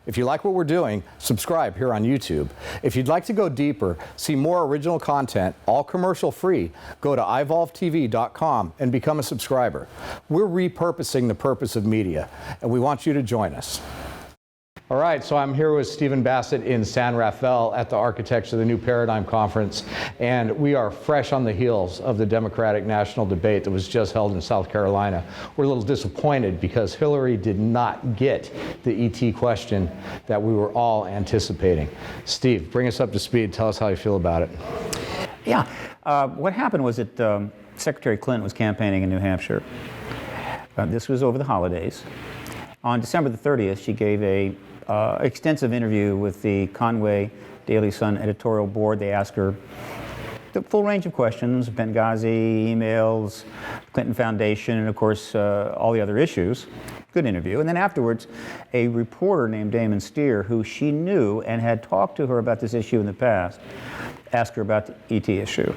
If you like what we're doing, subscribe here on YouTube. If you'd like to go deeper, see more original content, all commercial free, go to ivolvetv.com and become a subscriber. We're repurposing the purpose of media, and we want you to join us. All right, so I'm here with Stephen Bassett in San Rafael at the Architects of the New Paradigm Conference, and we are fresh on the heels of the Democratic national debate that was just held in South Carolina. We're a little disappointed because Hillary did not get the ET question that we were all anticipating. Steve, bring us up to speed. Tell us how you feel about it. Yeah, what happened was that Secretary Clinton was campaigning in New Hampshire. This was over the holidays. On December the 30th, she gave a extensive interview with the Conway Daily Sun editorial board. They asked her the full range of questions, Benghazi, emails, Clinton Foundation, and of course all the other issues. Good interview. And then afterwards, a reporter named Damon Steer, who she knew and had talked to her about this issue in the past, asked her about the ET issue.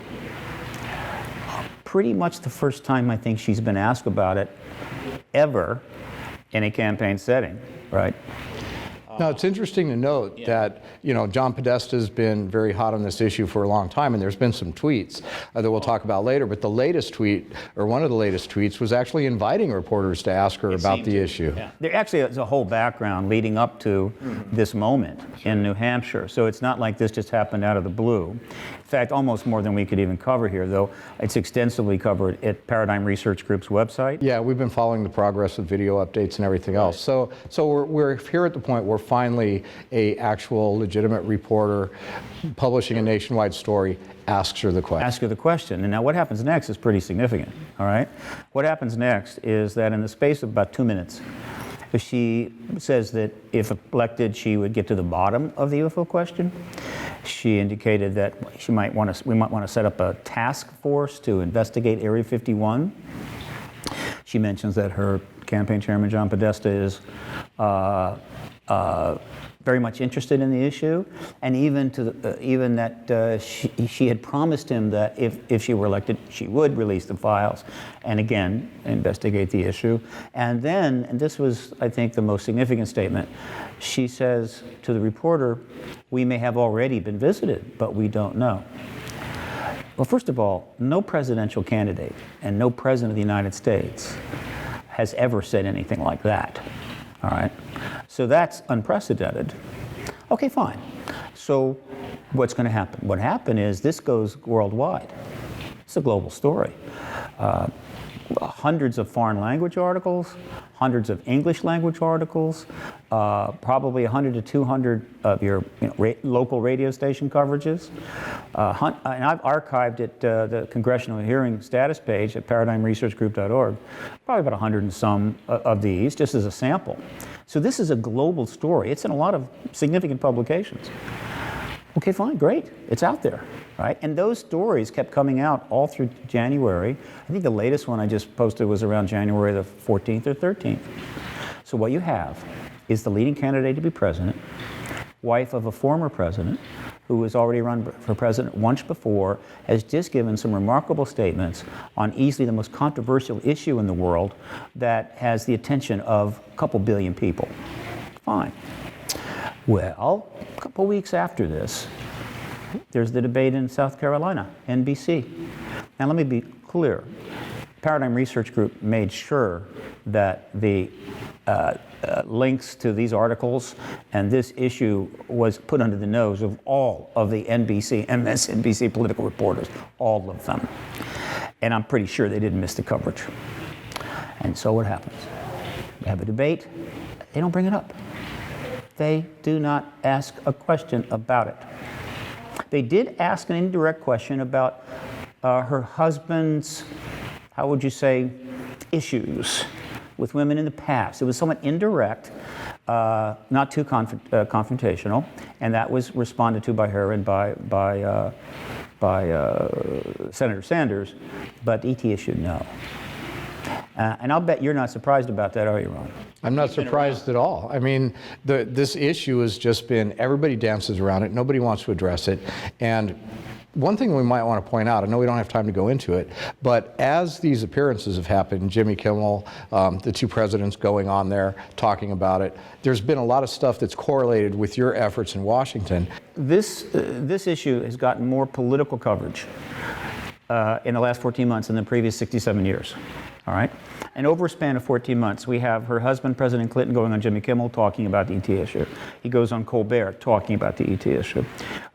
Pretty much the first time I think she's been asked about it ever in a campaign setting, right? Now, it's interesting to note that, you know, John Podesta's been very hot on this issue for a long time, and there's been some tweets that we'll talk about later, but the latest tweet, or one of the latest tweets, was actually inviting reporters to ask her about the issue. Yeah. There actually is a whole background leading up to this moment in New Hampshire, so it's not like this just happened out of the blue. In fact, almost more than we could even cover here, though it's extensively covered at Paradigm Research Group's website. Yeah, we've been following the progress of video updates and everything else. So we're here at the point where finally a actual legitimate reporter publishing a nationwide story asks her the question. Ask her the question. And now what happens next is pretty significant, all right? What happens next is that in the space of about 2 minutes, she says that if elected, she would get to the bottom of the UFO question. She indicated that we might want to set up a task force to investigate Area 51. She mentions that her campaign chairman, John Podesta, is very much interested in the issue, and even that she had promised him that if she were elected, she would release the files, and again investigate the issue. And then, and this was, I think, the most significant statement, she says to the reporter, "We may have already been visited, but we don't know." Well, first of all, no presidential candidate and no president of the United States has ever said anything like that. All right, so that's unprecedented. Okay, fine. So what's going to happen? What happened is this goes worldwide. It's a global story. Hundreds of foreign language articles, hundreds of English language articles, probably 100 to 200 of your local radio station coverages. And I've archived it, the Congressional Hearing Status page at paradigmresearchgroup.org, probably about 100 and some of these, just as a sample. So this is a global story. It's in a lot of significant publications. Okay, fine, great. It's out there, right? And those stories kept coming out all through January. I think the latest one I just posted was around January the 14th or 13th. So what you have is the leading candidate to be president, wife of a former president who was already run for president once before, has just given some remarkable statements on easily the most controversial issue in the world that has the attention of a couple billion people. Fine. Well, a couple weeks after this, there's the debate in South Carolina, NBC. Now let me be clear. Paradigm Research Group made sure that the links to these articles and this issue was put under the nose of all of the NBC, MSNBC political reporters, all of them. And I'm pretty sure they didn't miss the coverage. And so what happens? We have a debate, they don't bring it up. They do not ask a question about it. They did ask an indirect question about her husband's, how would you say, issues with women in the past. It was somewhat indirect, not too confrontational, and that was responded to by her and by Senator Sanders, but ET issue, no. And I'll bet you're not surprised about that, are you, Ron? I'm not surprised at all. I mean, this issue has just been, everybody dances around it, nobody wants to address it, and One thing we might want to point out, I know we don't have time to go into it, but as these appearances have happened, Jimmy Kimmel, the two presidents going on there talking about it, there's been a lot of stuff that's correlated with your efforts in Washington. This issue has gotten more political coverage in the last 14 months than the previous 67 years. All right? And over a span of 14 months, we have her husband, President Clinton, going on Jimmy Kimmel talking about the ET issue. He goes on Colbert talking about the ET issue.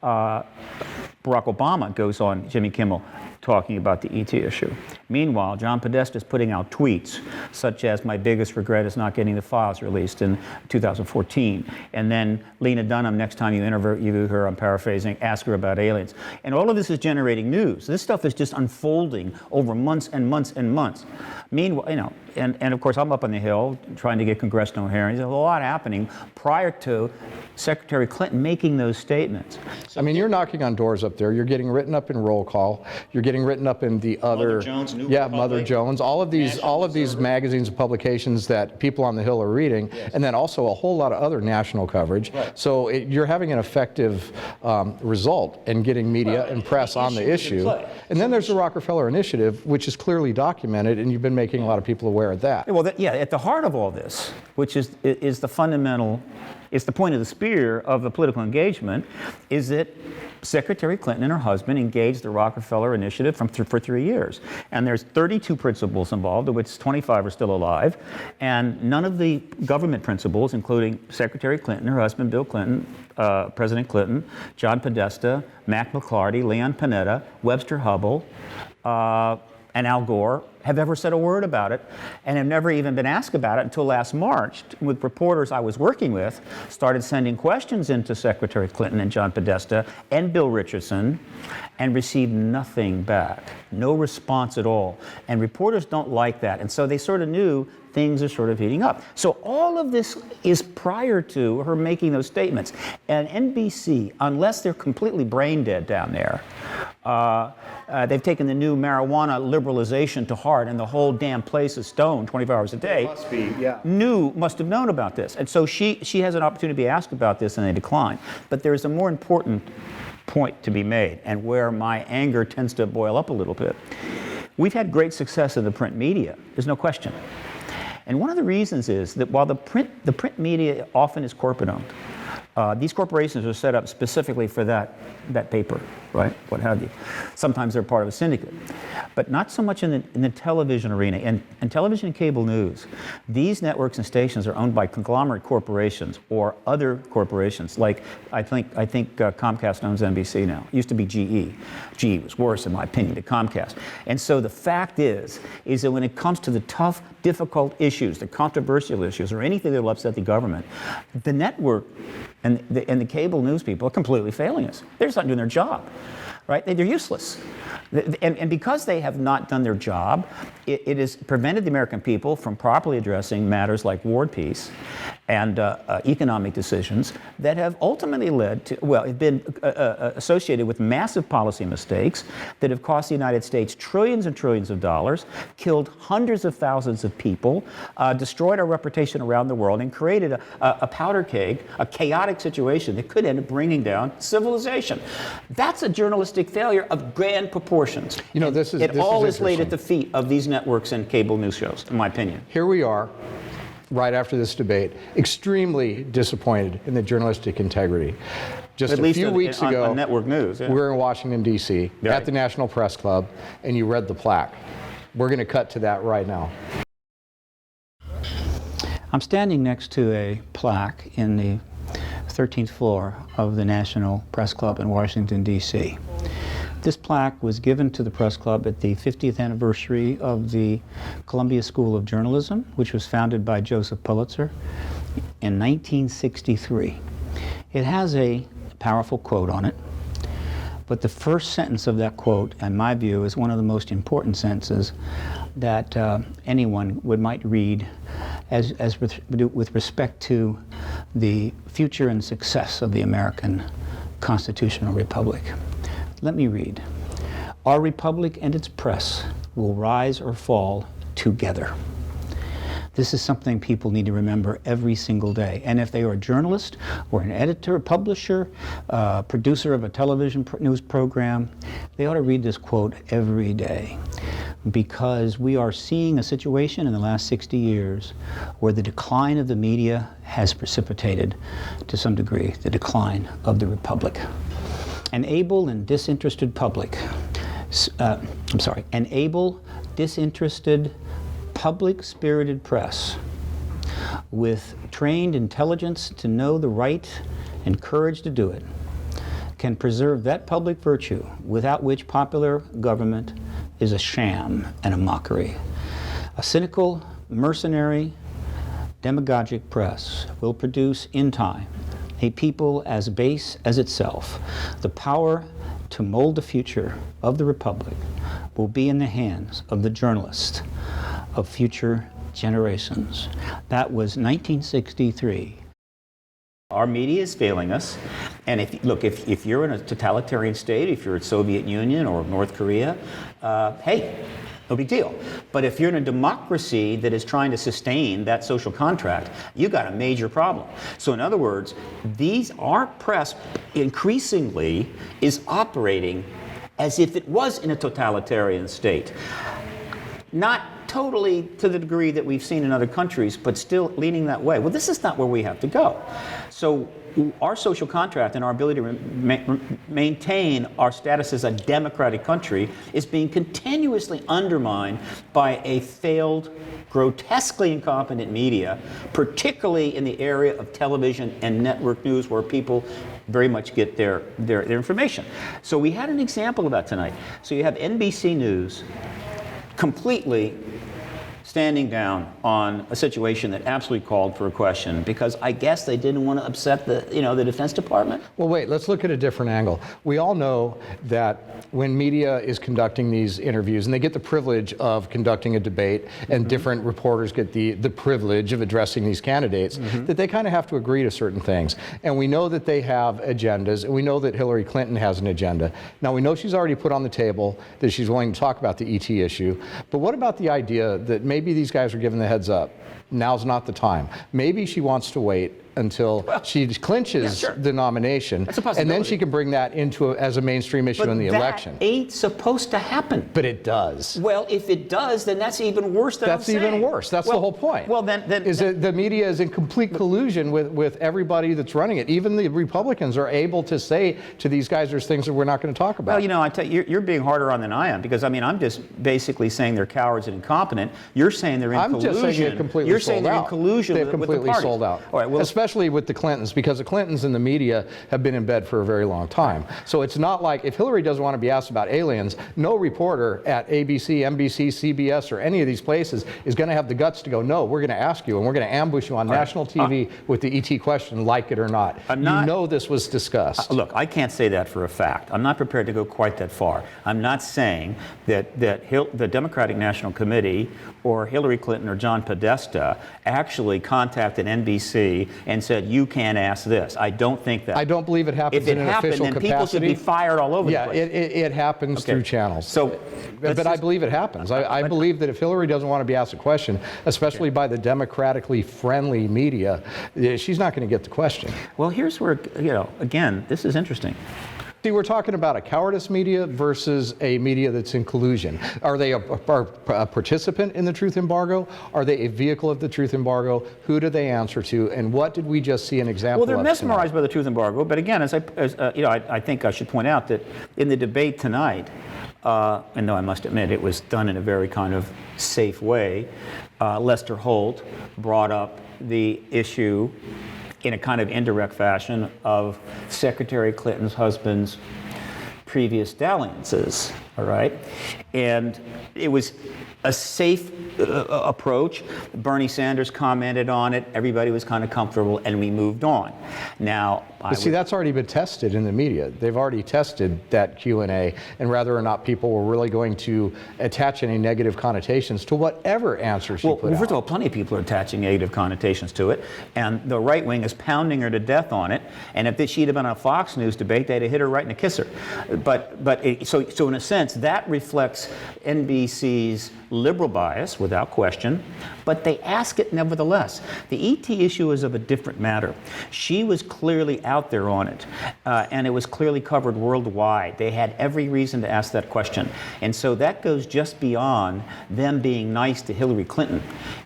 Barack Obama goes on Jimmy Kimmel talking about the ET issue. Meanwhile, John Podesta is putting out tweets such as, "My biggest regret is not getting the files released in 2014." And then Lena Dunham, next time you interview her, I'm paraphrasing, ask her about aliens. And all of this is generating news. This stuff is just unfolding over months and months and months. Meanwhile, you know, and of course I'm up on the Hill trying to get congressional hearings. There's a lot happening prior to Secretary Clinton making those statements. I mean, you're knocking on doors up there. You're getting written up in Roll Call. You're getting written up in the other, Mother Jones, New yeah, Republic, Mother Jones. All of these magazines and publications that people on the Hill are reading, yes. And then also a whole lot of other national coverage. Right. So you're having an effective result in getting media and press on the issue. And then there's the Rockefeller Initiative, which is clearly documented, and you've been making a lot of people aware of that. Well, yeah, at the heart of all this, which is the fundamental, it's the point of the spear of the political engagement, is that Secretary Clinton and her husband engaged the Rockefeller Initiative for 3 years. And there's 32 principals involved, of which 25 are still alive. And none of the government principals, including Secretary Clinton, her husband Bill Clinton, President Clinton, John Podesta, Mac McLarty, Leon Panetta, Webster Hubbell, and Al Gore, have ever said a word about it, and have never even been asked about it until last March, with reporters I was working with started sending questions into Secretary Clinton and John Podesta and Bill Richardson, and received nothing back, no response at all. And reporters don't like that, and so they sort of knew things are sort of heating up. So all of this is prior to her making those statements. And NBC, unless they're completely brain dead down there, they've taken the new marijuana liberalization to heart, and the whole damn place is stoned 24 hours a day. Must be, yeah. Must have known about this. And so she has an opportunity to be asked about this, and they decline. But there's a more important point to be made, and where my anger tends to boil up a little bit. We've had great success in the print media, there's no question. And one of the reasons is that while the print media often is corporate owned, these corporations are set up specifically for that paper, right? What have you. Sometimes they're part of a syndicate, but not so much in the television arena. In television and cable news, these networks and stations are owned by conglomerate corporations or other corporations. Like I think Comcast owns NBC now. It used to be GE. GE was worse, in my opinion, than Comcast. And so the fact is that when it comes to the tough, difficult issues, the controversial issues, or anything that will upset the government, the network and the cable news people are completely failing us. They're just not doing their job, right? They're useless. And because they have not done their job, it has prevented the American people from properly addressing matters like war and peace and economic decisions that have ultimately led to, have been associated with massive policy mistakes that have cost the United States trillions and trillions of dollars, killed hundreds of thousands of people, destroyed our reputation around the world, and created a powder keg, a chaotic situation that could end up bringing down civilization. That's a journalistic failure of grand proportions. You know, it all is laid at the feet of these networks and cable news shows, in my opinion. Here we are, right after this debate, extremely disappointed in the journalistic integrity. Just at a least few weeks ago, on network news, yeah. We were in Washington, D.C., right, at the National Press Club, and you read the plaque. We're going to cut to that right now. I'm standing next to a plaque in the 13th floor of the National Press Club in Washington, D.C. This plaque was given to the Press Club at the 50th anniversary of the Columbia School of Journalism, which was founded by Joseph Pulitzer in 1963. It has a powerful quote on it, but the first sentence of that quote, in my view, is one of the most important sentences that anyone might read with respect to the future and success of the American constitutional republic. Let me read. Our republic and its press will rise or fall together. This is something people need to remember every single day. And if they are a journalist or an editor, publisher, producer of a television news program, they ought to read this quote every day, because we are seeing a situation in the last 60 years where the decline of the media has precipitated, to some degree, the decline of the republic. An able and disinterested public, an able, disinterested, public-spirited press with trained intelligence to know the right and courage to do it can preserve that public virtue without which popular government is a sham and a mockery. A cynical, mercenary, demagogic press will produce in time a people as base as itself. The power to mold the future of the republic will be in the hands of the journalists of future generations. That was 1963. Our media is failing us, and if you're in a totalitarian state, if you're in Soviet Union or North Korea, hey, no big deal. But if you're in a democracy that is trying to sustain that social contract, you got a major problem. So in other words, our press increasingly is operating as if it was in a totalitarian state. Not totally to the degree that we've seen in other countries, but still leaning that way. Well, this is not where we have to go. So our social contract and our ability to maintain our status as a democratic country is being continuously undermined by a failed, grotesquely incompetent media, particularly in the area of television and network news, where people very much get their information. So we had an example of that tonight. So you have NBC News completely standing down on a situation that absolutely called for a question, because I guess they didn't want to upset the Defense Department. Well, wait, let's look at a different angle. We all know that when media is conducting these interviews, and they get the privilege of conducting a debate, and different reporters get the privilege of addressing these candidates, that they kind of have to agree to certain things. And we know that they have agendas, and we know that Hillary Clinton has an agenda. Now, we know she's already put on the table that she's willing to talk about the ET issue, but what about the idea that maybe these guys are given the heads up? Now's not the time. Maybe she wants to wait until she clinches the nomination, That's a possibility. and then she can bring that into as a mainstream issue in the election. That ain't supposed to happen. But it does. Well, if it does, then that's even worse than That's even worse. That's the whole point. Well, then the media is in complete collusion with everybody that's running it. Even the Republicans are able to say to these guys, there's things that we're not going to talk about. Well, I tell you, you're being harder on than I am, because I'm just basically saying they're cowards and incompetent. You're saying they're in collusion. I'm just saying they're completely You're sold saying they're out. in collusion They've with the completely parties. sold out. All right, well, especially with the Clintons, because the Clintons and the media have been in bed for a very long time. So it's not like, if Hillary doesn't want to be asked about aliens, no reporter at ABC, NBC, CBS, or any of these places is going to have the guts to go, no, we're going to ask you, and we're going to ambush you on national TV with the ET question, like it or not. You know this was discussed. Look, I can't say that for a fact. I'm not prepared to go quite that far. I'm not saying that the Democratic National Committee or Hillary Clinton or John Podesta actually contacted NBC and said, you can't ask this. I don't think that. I don't believe it happens in an official capacity. Then people should be fired all over the place. Yeah, it happens through channels. So, but I believe it happens. I believe that if Hillary doesn't want to be asked a question, especially by the democratically friendly media, she's not going to get the question. Well, here's where, again, this is interesting. See, we're talking about a cowardice media versus a media that's in collusion. Are they a participant in the truth embargo? Are they a vehicle of the truth embargo? Who do they answer to? And what did we just see an example of? Well, they're mesmerized by the truth embargo. But again, I think I should point out that in the debate tonight, and though I must admit it was done in a very kind of safe way, Lester Holt brought up the issue in a kind of indirect fashion of Secretary Clinton's husband's previous dalliances, all right? And it was a safe approach. Bernie Sanders commented on it. Everybody was kind of comfortable, and we moved on. Now, see, that's already been tested in the media. They've already tested that Q&A and whether or not people were really going to attach any negative connotations to whatever answer she put out. Well, first of all, plenty of people are attaching negative connotations to it, and the right wing is pounding her to death on it. And if she'd have been on a Fox News debate, they'd have hit her right in the kisser. So in a sense, that reflects NBC's liberal bias, without question, but they ask it nevertheless. The ET issue is of a different matter. She was clearly out there on it, and it was clearly covered worldwide. They had every reason to ask that question. And so that goes just beyond them being nice to Hillary Clinton.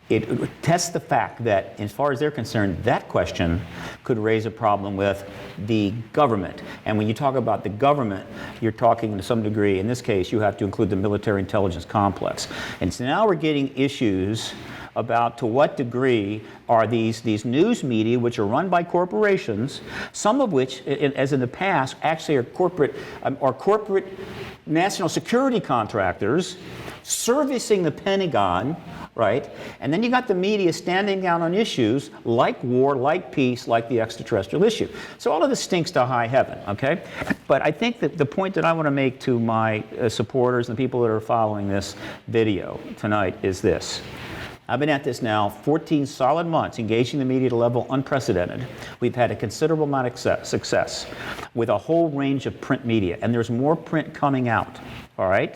It tests the fact that, as far as they're concerned, that question could raise a problem with the government. And when you talk about the government, you're talking to some degree, in this case, you have to include the military intelligence complex. And so now we're getting issues about to what degree are these news media, which are run by corporations, some of which, as in the past, actually are corporate national security contractors servicing the Pentagon, right? And then you got the media standing down on issues like war, like peace, like the extraterrestrial issue. So all of this stinks to high heaven, okay? But I think that the point that I want to make to my supporters and the people that are following this video tonight is this. I've been at this now 14 solid months, engaging the media at a level unprecedented. We've had a considerable amount of success with a whole range of print media, and there's more print coming out, all right?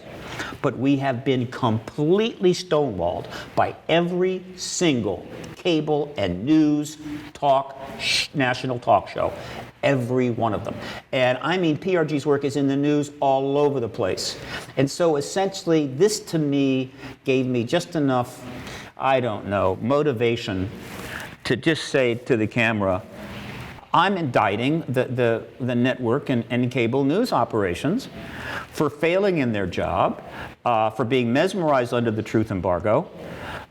But we have been completely stonewalled by every single cable and news national talk show. Every one of them. And I mean, PRG's work is in the news all over the place. And so essentially, this to me gave me just enough, I don't know, motivation to just say to the camera, I'm indicting the network and cable news operations for failing in their job, for being mesmerized under the truth embargo,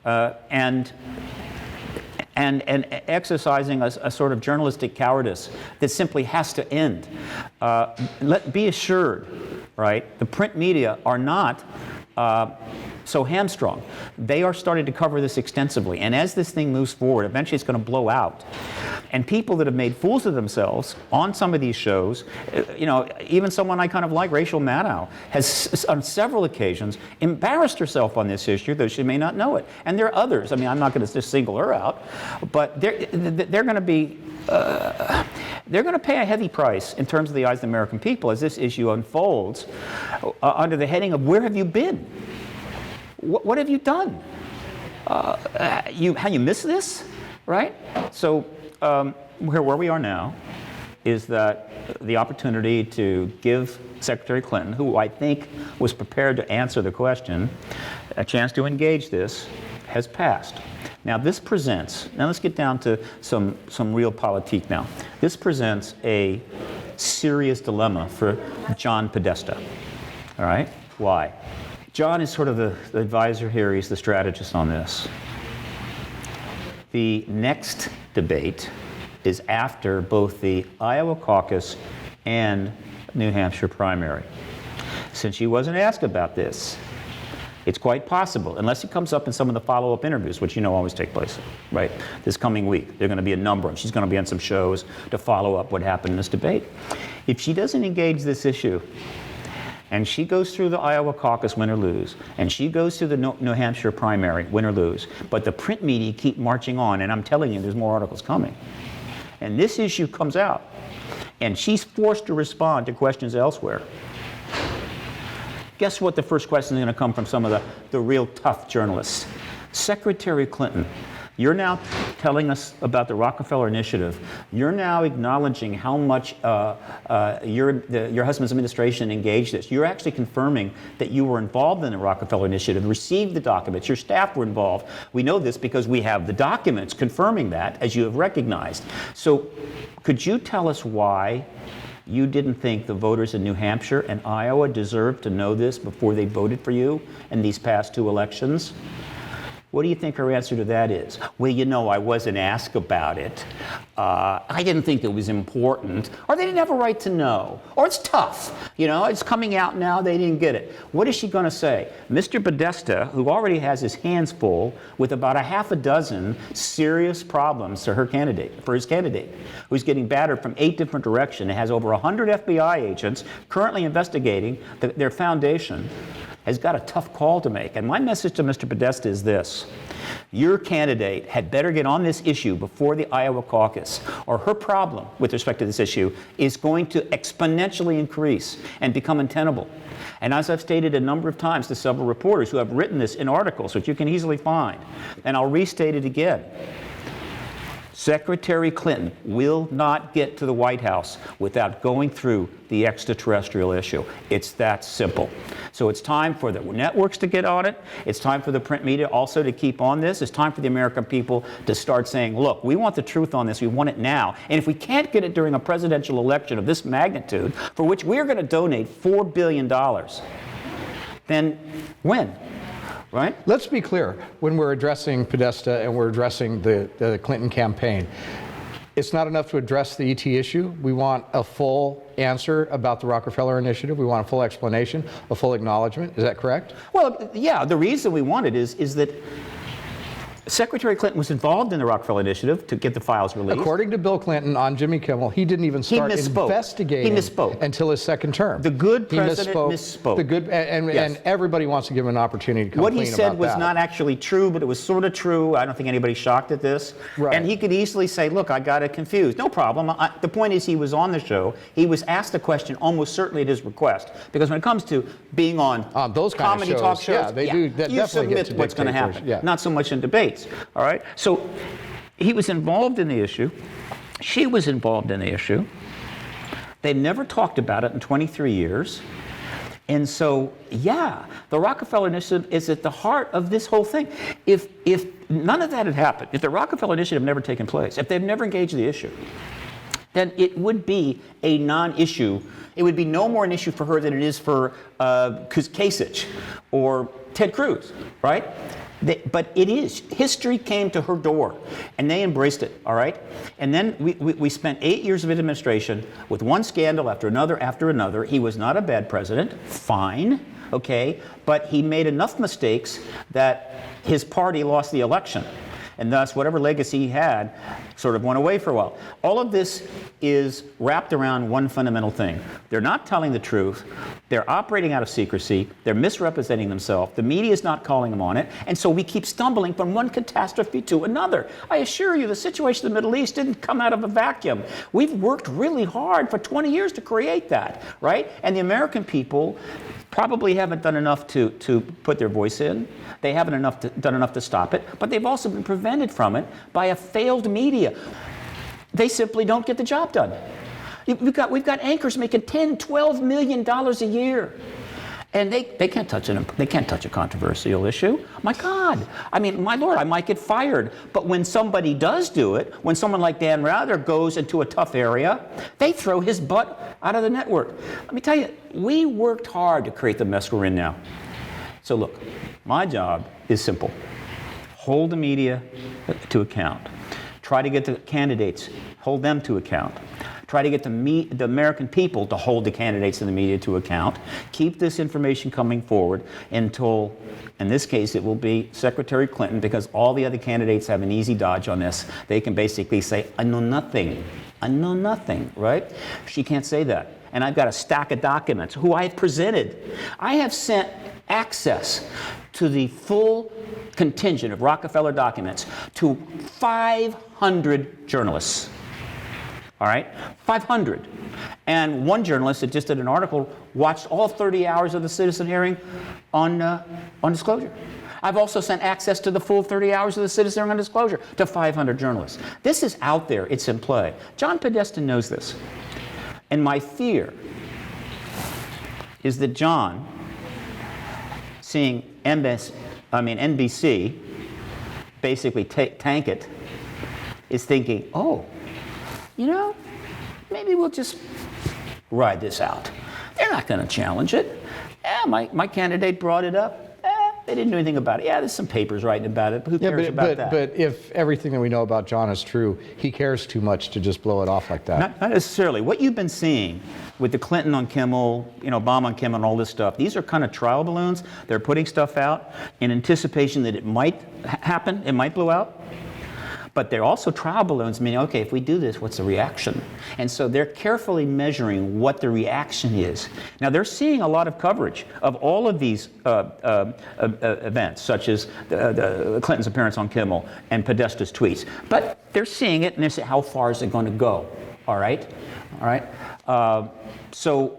and exercising a sort of journalistic cowardice that simply has to end. Be assured, right, the print media are not so hamstrung. They are starting to cover this extensively, and as this thing moves forward, eventually it's going to blow out. And people that have made fools of themselves on some of these shows, you know, even someone I kind of like, Rachel Maddow, has on several occasions embarrassed herself on this issue, though she may not know it. And there are others. I mean, I'm not going to just single her out, but they're going to be they're going to pay a heavy price in terms of the eyes of the American people as this issue unfolds under the heading of where have you been? What have you done? How you missed this, right? So where we are now is that the opportunity to give Secretary Clinton, who I think was prepared to answer the question, a chance to engage this, has passed. Now this presents, now let's get down to some real politique now. This presents a serious dilemma for John Podesta, all right? Why? John is sort of the advisor here, he's the strategist on this. The next debate is after both the Iowa caucus and New Hampshire primary. Since she wasn't asked about this, it's quite possible, unless it comes up in some of the follow-up interviews, which you know always take place, right? This coming week, there are going to be a number of them. She's going to be on some shows to follow up what happened in this debate. If she doesn't engage this issue, and she goes through the Iowa caucus, win or lose, and she goes through the New Hampshire primary, win or lose, but the print media keep marching on, and I'm telling you, there's more articles coming. And this issue comes out, and she's forced to respond to questions elsewhere. Guess what the first question is going to come from some of the real tough journalists? Secretary Clinton, you're now telling us about the Rockefeller Initiative. You're now acknowledging how much your husband's administration engaged this. You're actually confirming that you were involved in the Rockefeller Initiative, received the documents, your staff were involved. We know this because we have the documents confirming that, as you have recognized. So could you tell us why you didn't think the voters in New Hampshire and Iowa deserved to know this before they voted for you in these past two elections? What do you think her answer to that is? Well, you know, I wasn't asked about it. I didn't think it was important. Or they didn't have a right to know. Or it's tough. You know, it's coming out now, they didn't get it. What is she going to say? Mr. Podesta, who already has his hands full with about a half a dozen serious problems for his candidate, who's getting battered from 8 different directions, and has over 100 FBI agents currently investigating their foundation. has got a tough call to make. And my message to Mr. Podesta is this. Your candidate had better get on this issue before the Iowa caucus, or her problem with respect to this issue is going to exponentially increase and become untenable. And as I've stated a number of times to several reporters who have written this in articles, which you can easily find, and I'll restate it again, Secretary Clinton will not get to the White House without going through the extraterrestrial issue. It's that simple. So it's time for the networks to get on it. It's time for the print media also to keep on this. It's time for the American people to start saying, look, we want the truth on this. We want it now. And if we can't get it during a presidential election of this magnitude, for which we're going to donate $4 billion, then when? Right? Let's be clear, when we're addressing Podesta and we're addressing the Clinton campaign, it's not enough to address the ET issue. We want a full answer about the Rockefeller Initiative. We want a full explanation, a full acknowledgement. Is that correct? Well, yeah, the reason we want it is that Secretary Clinton was involved in the Rockefeller Initiative to get the files released. According to Bill Clinton on Jimmy Kimmel, he didn't even start investigating until his second term. The good president misspoke. The good, and everybody wants to give him an opportunity to come clean about that. What he said was not actually true, but it was sort of true. I don't think anybody's shocked at this. Right. And he could easily say, look, I got it confused. No problem. The point is he was on the show. He was asked a question almost certainly at his request. Because when it comes to being on those kind comedy of shows, talk shows, yeah, they do that you definitely submit get to what's going to happen. Yeah. Not so much in debates. All right? So he was involved in the issue. She was involved in the issue. They've never talked about it in 23 years. And so, yeah, the Rockefeller Initiative is at the heart of this whole thing. If none of that had happened, if the Rockefeller Initiative had never taken place, if they've never engaged the issue, then it would be a non-issue. It would be no more an issue for her than it is for Kasich or Ted Cruz, right? But it is. History came to her door, and they embraced it, all right? And then we spent 8 years of administration with one scandal after another. He was not a bad president, fine, okay? But he made enough mistakes that his party lost the election. And thus, whatever legacy he had sort of went away for a while. All of this is wrapped around one fundamental thing. They're not telling the truth. They're operating out of secrecy. They're misrepresenting themselves. The media is not calling them on it. And so we keep stumbling from one catastrophe to another. I assure you, the situation in the Middle East didn't come out of a vacuum. We've worked really hard for 20 years to create that, right? And the American people probably haven't done enough to put their voice in. They haven't done enough to stop it, but they've also been prevented from it by a failed media. They simply don't get the job done. We've got anchors making $10, $12 million a year. And they can't touch a controversial issue. My God, I mean, my Lord, I might get fired. But when somebody does do it, when someone like Dan Rather goes into a tough area, they throw his butt out of the network. Let me tell you, we worked hard to create the mess we're in now. So look, my job is simple. Hold the media to account. Try to get the candidates, hold them to account. Try to get the American people to hold the candidates and the media to account. Keep this information coming forward until, in this case, it will be Secretary Clinton, because all the other candidates have an easy dodge on this. They can basically say, I know nothing. I know nothing, right? She can't say that. And I've got a stack of documents who I have presented. I have sent access to the full contingent of Rockefeller documents to 500 journalists. All right, 500. And one journalist that just did an article watched all 30 hours of the citizen hearing on disclosure. I've also sent access to the full 30 hours of the citizen hearing on disclosure to 500 journalists. This is out there. It's in play. John Podesta knows this. And my fear is that John, seeing NBC basically tank it, is thinking, oh, you know, maybe we'll just ride this out. They're not going to challenge it. My candidate brought it up. They didn't do anything about it. Yeah, there's some papers writing about it, but who cares about that? But if everything that we know about John is true, he cares too much to just blow it off like that. Not necessarily. What you've been seeing with the Clinton on Kimmel, Obama on Kimmel and all this stuff, these are kind of trial balloons. They're putting stuff out in anticipation that it might happen, it might blow out. But they're also trial balloons, meaning, okay, if we do this, what's the reaction? And so they're carefully measuring what the reaction is. Now, they're seeing a lot of coverage of all of these events, such as the Clinton's appearance on Kimmel and Podesta's tweets. But they're seeing it, and they're saying, how far is it going to go? All right? All right? So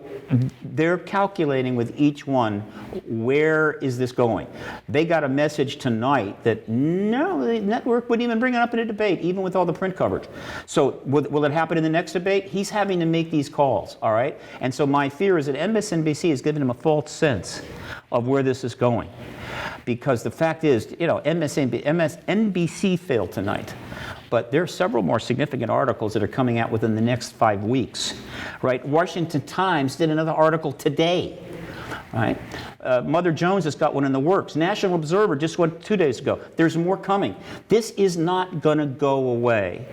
they're calculating with each one, where is this going? They got a message tonight that no, the network wouldn't even bring it up in a debate, even with all the print coverage. So will it happen in the next debate? He's having to make these calls, all right? And so my fear is that MSNBC is giving him a false sense of where this is going. Because the fact is, you know, MSNBC failed tonight. But there are several more significant articles that are coming out within the next 5 weeks, right? Washington Times did another article today, right? Mother Jones has got one in the works. National Observer just went 2 days ago. There's more coming. This is not going to go away.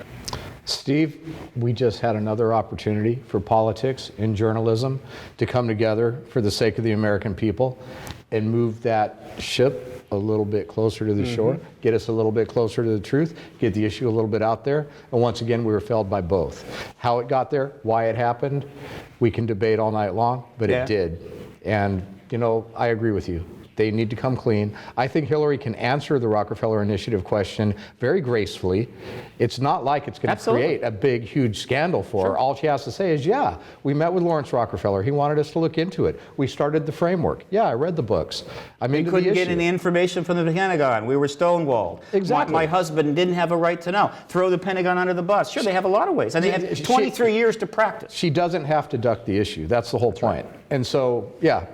Steve, we just had another opportunity for politics and journalism to come together for the sake of the American people and move that ship a little bit closer to the shore, get us a little bit closer to the truth, get the issue a little bit out there. And once again, we were failed by both. How it got there, why it happened, we can debate all night long, but it did. And, you know, I agree with you. They need to come clean. I think Hillary can answer the Rockefeller Initiative question very gracefully. It's not like it's going to create a big, huge scandal for her. All she has to say is, yeah, we met with Lawrence Rockefeller. He wanted us to look into it. We started the framework. Yeah, I read the books. We couldn't get any information from the Pentagon. We were stonewalled. Exactly. My husband didn't have a right to know. Throw the Pentagon under the bus. Sure, they have a lot of ways. And they have 23 years to practice. She doesn't have to duck the issue. That's the whole point. And so, yeah.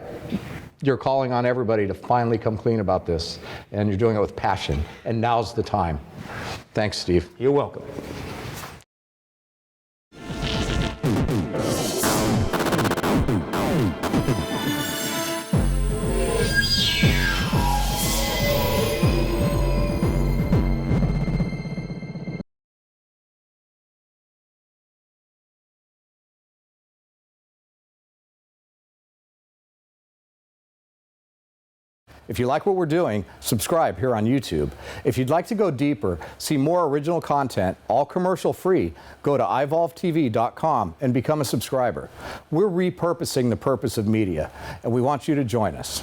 You're calling on everybody to finally come clean about this, and you're doing it with passion, and now's the time. Thanks, Steve. You're welcome. If you like what we're doing, subscribe here on YouTube. If you'd like to go deeper, see more original content, all commercial free, go to ivolvetv.com and become a subscriber. We're repurposing the purpose of media, and we want you to join us.